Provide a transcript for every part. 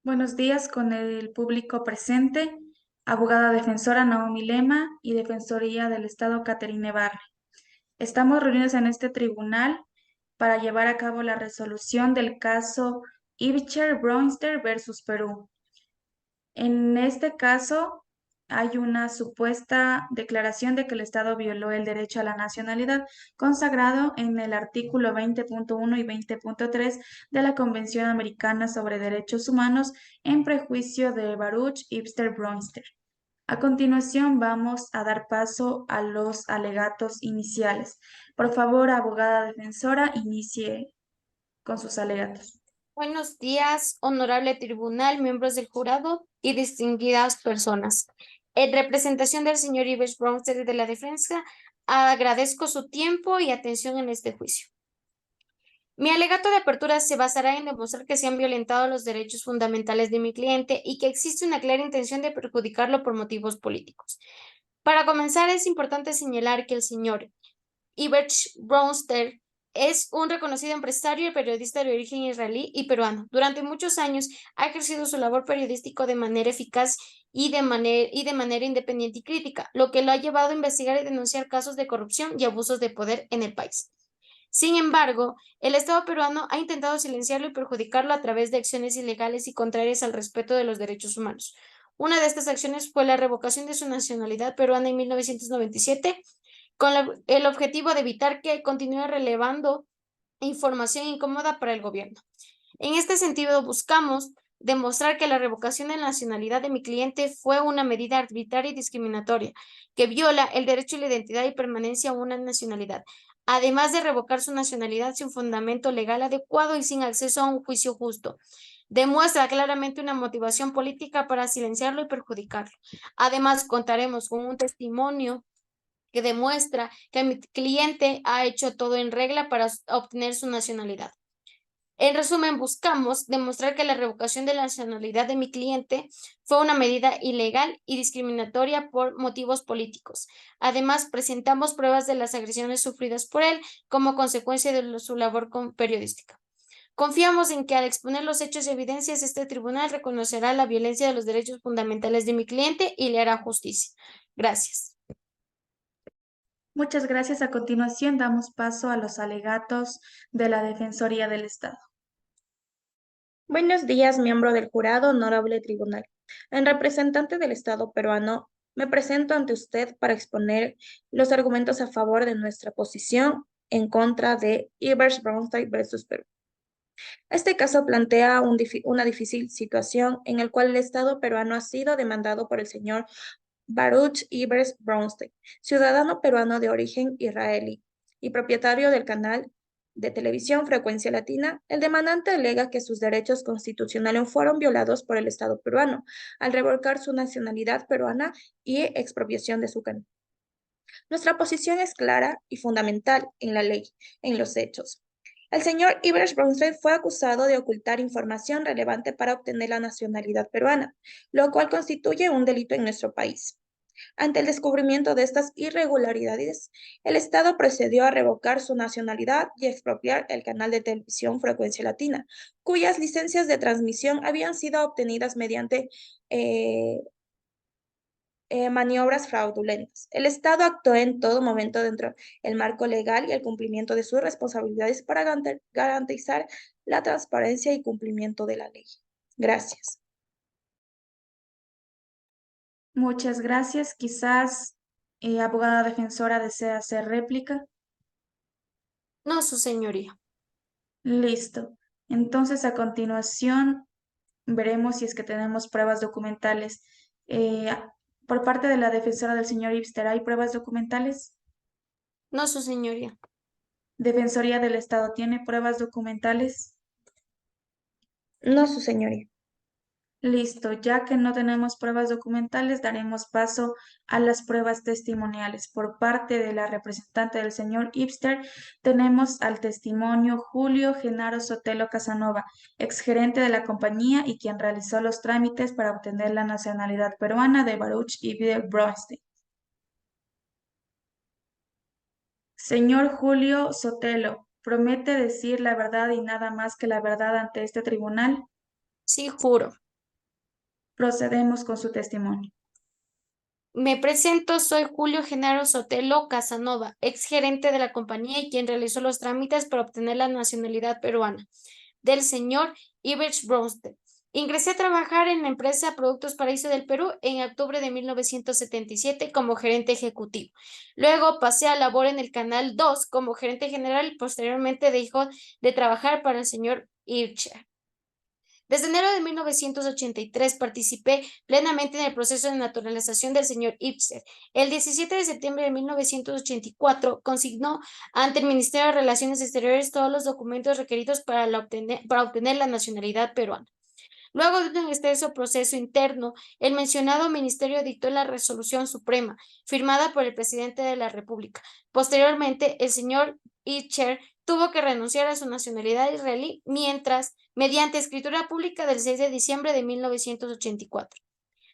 Buenos días con el público presente, abogada defensora Naomi Lema y Defensoría del Estado Caterine Barre. Estamos reunidos en este tribunal para llevar a cabo la resolución del caso Ibcher Brownster versus Perú. En este caso, hay una supuesta declaración de que el Estado violó el derecho a la nacionalidad consagrado en el artículo 20.1 y 20.3 de la Convención Americana sobre Derechos Humanos en prejuicio de Baruch Ibster Brownster. A continuación, vamos a dar paso a los alegatos iniciales. Por favor, abogada defensora, inicie con sus alegatos. Buenos días, honorable tribunal, miembros del jurado y distinguidas personas. En representación del señor Ives Bronster de la defensa, agradezco su tiempo y atención en este juicio. Mi alegato de apertura se basará en demostrar que se han violentado los derechos fundamentales de mi cliente y que existe una clara intención de perjudicarlo por motivos políticos. Para comenzar, es importante señalar que el señor Ives Bronster es un reconocido empresario y periodista de origen israelí y peruano. Durante muchos años ha ejercido su labor periodístico de manera eficaz y de manera independiente y crítica, lo que lo ha llevado a investigar y denunciar casos de corrupción y abusos de poder en el país. Sin embargo, el Estado peruano ha intentado silenciarlo y perjudicarlo a través de acciones ilegales y contrarias al respeto de los derechos humanos. Una de estas acciones fue la revocación de su nacionalidad peruana en 1997 con el objetivo de evitar que continúe relevando información incómoda para el gobierno. En este sentido, buscamos demostrar que la revocación de nacionalidad de mi cliente fue una medida arbitraria y discriminatoria que viola el derecho a la identidad y permanencia a una nacionalidad, además de revocar su nacionalidad sin fundamento legal adecuado y sin acceso a un juicio justo. Demuestra claramente una motivación política para silenciarlo y perjudicarlo. Además, contaremos con un testimonio que demuestra que mi cliente ha hecho todo en regla para obtener su nacionalidad. En resumen, buscamos demostrar que la revocación de la nacionalidad de mi cliente fue una medida ilegal y discriminatoria por motivos políticos. Además, presentamos pruebas de las agresiones sufridas por él como consecuencia de su labor periodística. Confiamos en que al exponer los hechos y evidencias, este tribunal reconocerá la violencia de los derechos fundamentales de mi cliente y le hará justicia. Gracias. Muchas gracias. A continuación, damos paso a los alegatos de la Defensoría del Estado. Buenos días, miembro del jurado, honorable tribunal. En representante del Estado peruano, me presento ante usted para exponer los argumentos a favor de nuestra posición en contra de Ivers Brownstein versus Perú. Este caso plantea una difícil situación en la cual el Estado peruano ha sido demandado por el señor Baruch Ivers Brownstein, ciudadano peruano de origen israelí y propietario del canal de televisión Frecuencia Latina. El demandante alega que sus derechos constitucionales fueron violados por el Estado peruano al revocar su nacionalidad peruana y expropiación de su canal. Nuestra posición es clara y fundamental en la ley, en los hechos. El señor Ivers Brownstein fue acusado de ocultar información relevante para obtener la nacionalidad peruana, lo cual constituye un delito en nuestro país. Ante el descubrimiento de estas irregularidades, el Estado procedió a revocar su nacionalidad y expropiar el canal de televisión Frecuencia Latina, cuyas licencias de transmisión habían sido obtenidas mediante eh, maniobras fraudulentas. El Estado actuó en todo momento dentro del marco legal y el cumplimiento de sus responsabilidades para garantizar la transparencia y cumplimiento de la ley. Gracias. Muchas gracias. Quizás, abogada defensora, desea hacer réplica. No, su señoría. Listo. Entonces, a continuación, veremos si es que tenemos pruebas documentales. Eh, por parte de la defensora del señor Ibster, ¿hay pruebas documentales? No, su señoría. Defensoría del Estado, ¿tiene pruebas documentales? No, su señoría. Listo, ya que no tenemos pruebas documentales, daremos paso a las pruebas testimoniales. Por parte de la representante del señor Ibster, tenemos al testimonio Julio Genaro Sotelo Casanova, exgerente de la compañía y quien realizó los trámites para obtener la nacionalidad peruana de Baruch Ibder Brownstein. Señor Julio Sotelo, ¿promete decir la verdad y nada más que la verdad ante este tribunal? Sí, juro. Procedemos con su testimonio. Me presento, soy Julio Genaro Sotelo Casanova, ex gerente de la compañía y quien realizó los trámites para obtener la nacionalidad peruana del señor Ives Bronsted. Ingresé a trabajar en la empresa Productos Paraíso del Perú en octubre de 1977 como gerente ejecutivo. Luego pasé a labor en el Canal 2 como gerente general y posteriormente dejó de trabajar para el señor Ircher. Desde enero de 1983 participé plenamente en el proceso de naturalización del señor Ibser. El 17 de septiembre de 1984 consignó ante el Ministerio de Relaciones Exteriores todos los documentos requeridos para obtener la nacionalidad peruana. Luego de un extenso proceso interno, el mencionado ministerio dictó la resolución suprema, firmada por el presidente de la República. Posteriormente, el señor Itcher tuvo que renunciar a su nacionalidad israelí mediante escritura pública del 6 de diciembre de 1984.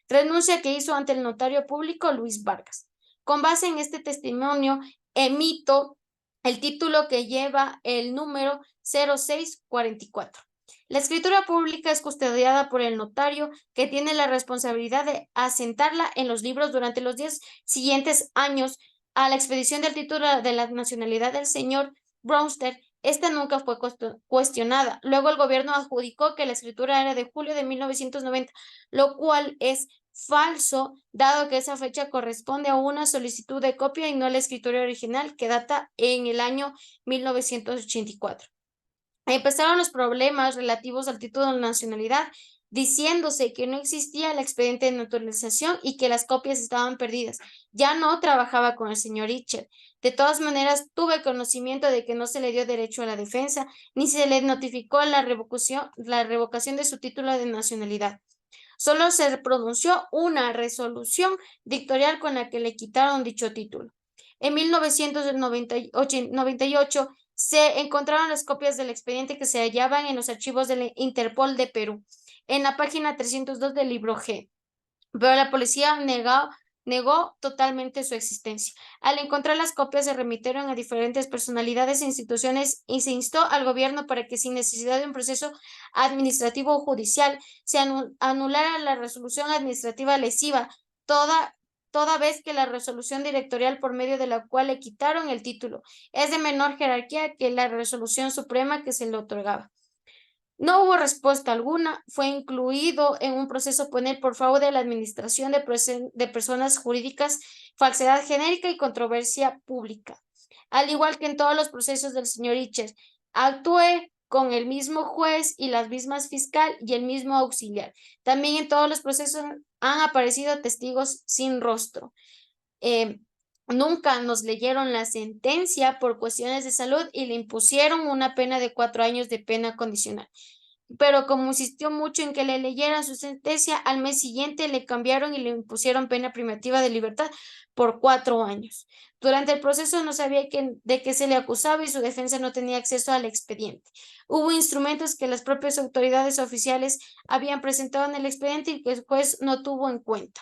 Renuncia que hizo ante el notario público Luis Vargas. Con base en este testimonio, emito el título que lleva el número 0644. La escritura pública es custodiada por el notario, que tiene la responsabilidad de asentarla en los libros durante los 10 siguientes años a la expedición del título de la nacionalidad del señor Bronsted. Esta nunca fue cuestionada. Luego el gobierno adjudicó que la escritura era de julio de 1990, lo cual es falso, dado que esa fecha corresponde a una solicitud de copia y no a la escritura original, que data en el año 1984. Empezaron los problemas relativos al título de nacionalidad, diciéndose que no existía el expediente de naturalización y que las copias estaban perdidas. Ya no trabajaba con el señor Itcher. De todas maneras, tuve conocimiento de que no se le dio derecho a la defensa, ni se le notificó la revocación de su título de nacionalidad. Solo se pronunció una resolución dictorial con la que le quitaron dicho título. En 1998 se encontraron las copias del expediente que se hallaban en los archivos del Interpol de Perú, en la página 302 del libro G, pero la policía negó totalmente su existencia. Al encontrar las copias se remitieron a diferentes personalidades e instituciones y se instó al gobierno para que sin necesidad de un proceso administrativo o judicial se anulara la resolución administrativa lesiva, toda vez que la resolución directorial por medio de la cual le quitaron el título es de menor jerarquía que la resolución suprema que se le otorgaba. No hubo respuesta alguna, fue incluido en un proceso penal por fraude a la administración de personas jurídicas, falsedad genérica y controversia pública. Al igual que en todos los procesos del señor Itcher, actué con el mismo juez y las mismas fiscal y el mismo auxiliar. También en todos los procesos han aparecido testigos sin rostro. Nunca nos leyeron la sentencia por cuestiones de salud y le impusieron una pena de 4 años de pena condicional. Pero como insistió mucho en que le leyeran su sentencia, al mes siguiente le cambiaron y le impusieron pena privativa de libertad por 4 años. Durante el proceso no sabía de qué se le acusaba y su defensa no tenía acceso al expediente. Hubo instrumentos que las propias autoridades oficiales habían presentado en el expediente y que el juez no tuvo en cuenta.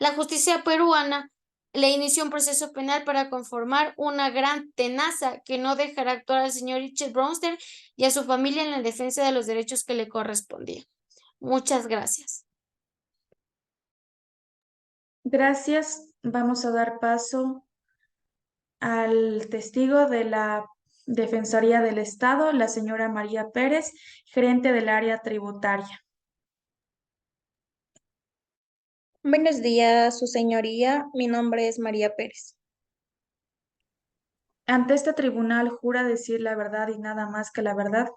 La justicia peruana le inició un proceso penal para conformar una gran tenaza que no dejará actuar al señor Richard Bronsted y a su familia en la defensa de los derechos que le correspondían. Muchas gracias. Gracias. Vamos a dar paso al testigo de la Defensoría del Estado, la señora María Pérez, gerente del área tributaria. Buenos días, su señoría. Mi nombre es María Pérez. Ante este tribunal, ¿jura decir la verdad y nada más que la verdad?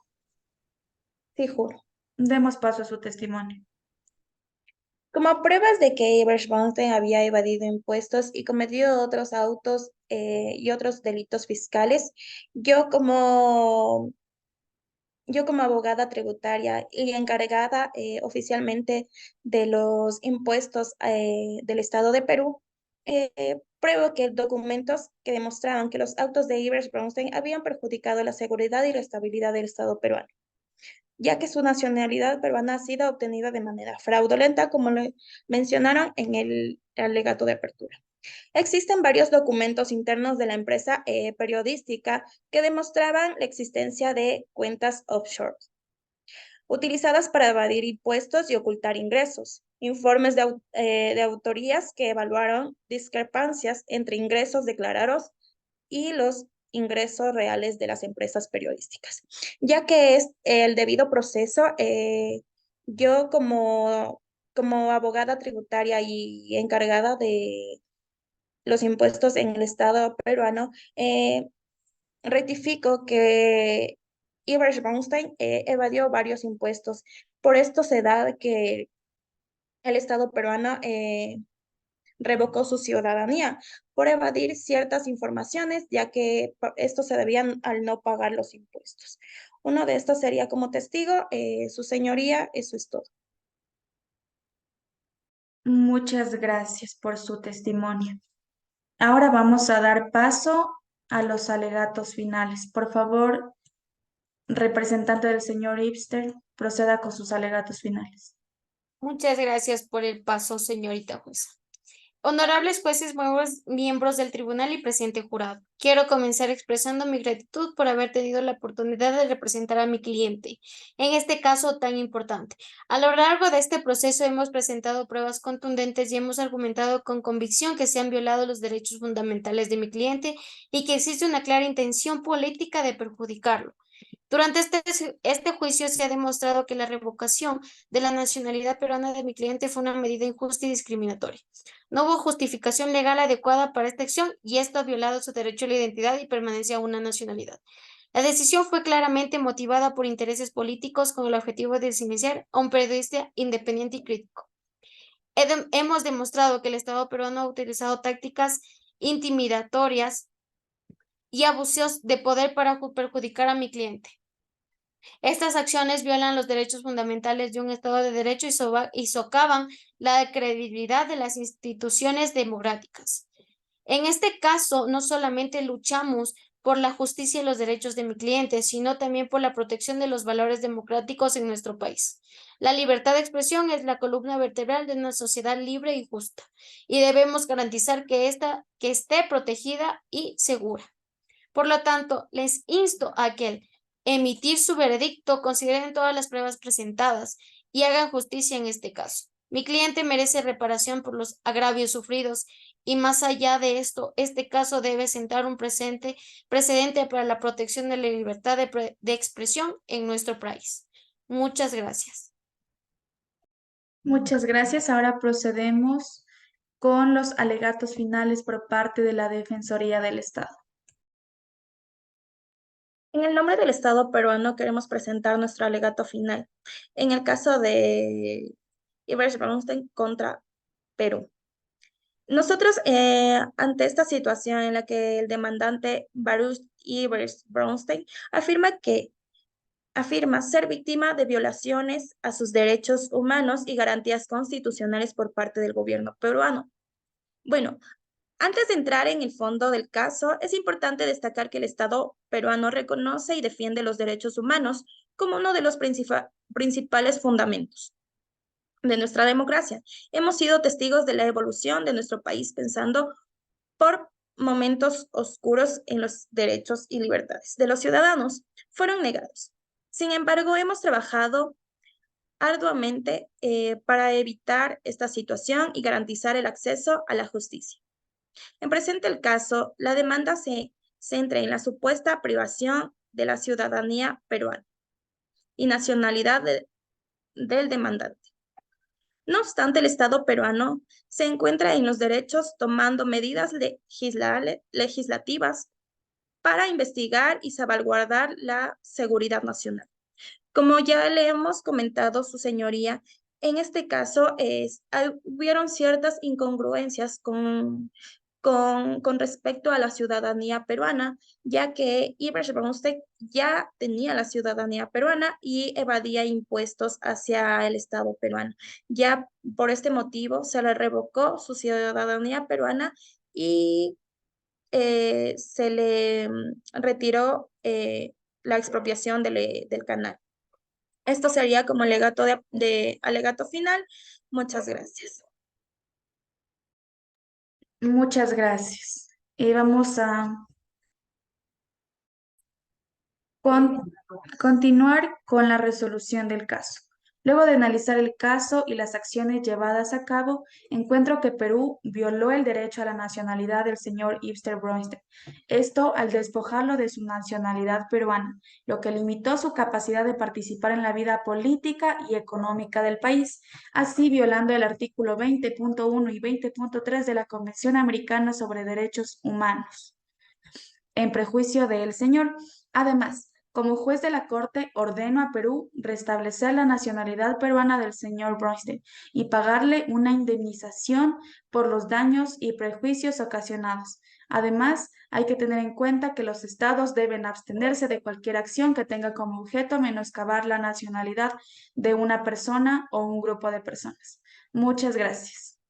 Sí, juro. Demos paso a su testimonio. Como pruebas de que Ivers Bronstein había evadido impuestos y cometido otros autos y otros delitos fiscales, yo como, yo como abogada tributaria y encargada oficialmente de los impuestos del Estado de Perú, pruebo que documentos que demostraban que los autos de Ivers Bronstein habían perjudicado la seguridad y la estabilidad del Estado peruano, ya que su nacionalidad peruana ha sido obtenida de manera fraudulenta, como lo mencionaron en el alegato de apertura. Existen varios documentos internos de la empresa periodística que demostraban la existencia de cuentas offshore. utilizadas para evadir impuestos y ocultar ingresos, informes de autorías que evaluaron discrepancias entre ingresos declarados y los ingresos reales de las empresas periodísticas. Ya que es el debido proceso, yo como abogada tributaria y encargada de los impuestos en el Estado peruano, rectifico que Ivers Braunstein evadió varios impuestos. Por esto se da que el Estado peruano revocó su ciudadanía por evadir ciertas informaciones, ya que estos se debían al no pagar los impuestos. Uno de estos sería como testigo, su señoría, eso es todo. Muchas gracias por su testimonio. Ahora vamos a dar paso a los alegatos finales. Por favor, representante del señor Ibster, proceda con sus alegatos finales. Muchas gracias por el paso, señorita jueza. Honorables jueces, miembros del tribunal y presente jurado, quiero comenzar expresando mi gratitud por haber tenido la oportunidad de representar a mi cliente en este caso tan importante. A lo largo de este proceso hemos presentado pruebas contundentes y hemos argumentado con convicción que se han violado los derechos fundamentales de mi cliente y que existe una clara intención política de perjudicarlo. Durante este juicio se ha demostrado que la revocación de la nacionalidad peruana de mi cliente fue una medida injusta y discriminatoria. No hubo justificación legal adecuada para esta acción y esto ha violado su derecho a la identidad y permanencia a una nacionalidad. La decisión fue claramente motivada por intereses políticos con el objetivo de silenciar a un periodista independiente y crítico. Hemos demostrado que el Estado peruano ha utilizado tácticas intimidatorias y abusos de poder para perjudicar a mi cliente. Estas acciones violan los derechos fundamentales de un Estado de Derecho y socavan la credibilidad de las instituciones democráticas. En este caso, no solamente luchamos por la justicia y los derechos de mi cliente, sino también por la protección de los valores democráticos en nuestro país. La libertad de expresión es la columna vertebral de una sociedad libre y justa, y debemos garantizar que esté protegida y segura. Por lo tanto, les insto a que al emitir su veredicto consideren todas las pruebas presentadas y hagan justicia en este caso. Mi cliente merece reparación por los agravios sufridos y más allá de esto, este caso debe sentar un precedente para la protección de la libertad de expresión en nuestro país. Muchas gracias. Muchas gracias. Ahora procedemos con los alegatos finales por parte de la Defensoría del Estado. En el nombre del Estado peruano queremos presentar nuestro alegato final en el caso de Ivers Braunstein contra Perú. Nosotros, ante esta situación en la que el demandante Baruch Ivers Braunstein afirma ser víctima de violaciones a sus derechos humanos y garantías constitucionales por parte del gobierno peruano. Bueno, antes de entrar en el fondo del caso, es importante destacar que el Estado peruano reconoce y defiende los derechos humanos como uno de los principales fundamentos de nuestra democracia. Hemos sido testigos de la evolución de nuestro país pensando por momentos oscuros en los derechos y libertades de los ciudadanos fueron negados. Sin embargo, hemos trabajado arduamente para evitar esta situación y garantizar el acceso a la justicia. En presente el caso, la demanda se centra en la supuesta privación de la ciudadanía peruana y nacionalidad del demandante. No obstante, el Estado peruano se encuentra en los derechos tomando medidas legislativas para investigar y salvaguardar la seguridad nacional. Como ya le hemos comentado, su señoría, en este caso hubieron ciertas incongruencias con respecto a la ciudadanía peruana, ya que Ivers Braunstein ya tenía la ciudadanía peruana y evadía impuestos hacia el Estado peruano. Ya por este motivo se le revocó su ciudadanía peruana y se le retiró la expropiación del canal. Esto sería como alegato de alegato final. Muchas gracias. Muchas gracias. Vamos a Continuar con la resolución del caso. Luego de analizar el caso y las acciones llevadas a cabo, encuentro que Perú violó el derecho a la nacionalidad del señor Ibster Brownstein. Esto al despojarlo de su nacionalidad peruana, lo que limitó su capacidad de participar en la vida política y económica del país, así violando el artículo 20.1 y 20.3 de la Convención Americana sobre Derechos Humanos en prejuicio del señor. Además, como juez de la Corte, ordeno a Perú restablecer la nacionalidad peruana del señor Brownstein y pagarle una indemnización por los daños y prejuicios ocasionados. Además, hay que tener en cuenta que los estados deben abstenerse de cualquier acción que tenga como objeto menoscabar la nacionalidad de una persona o un grupo de personas. Muchas gracias.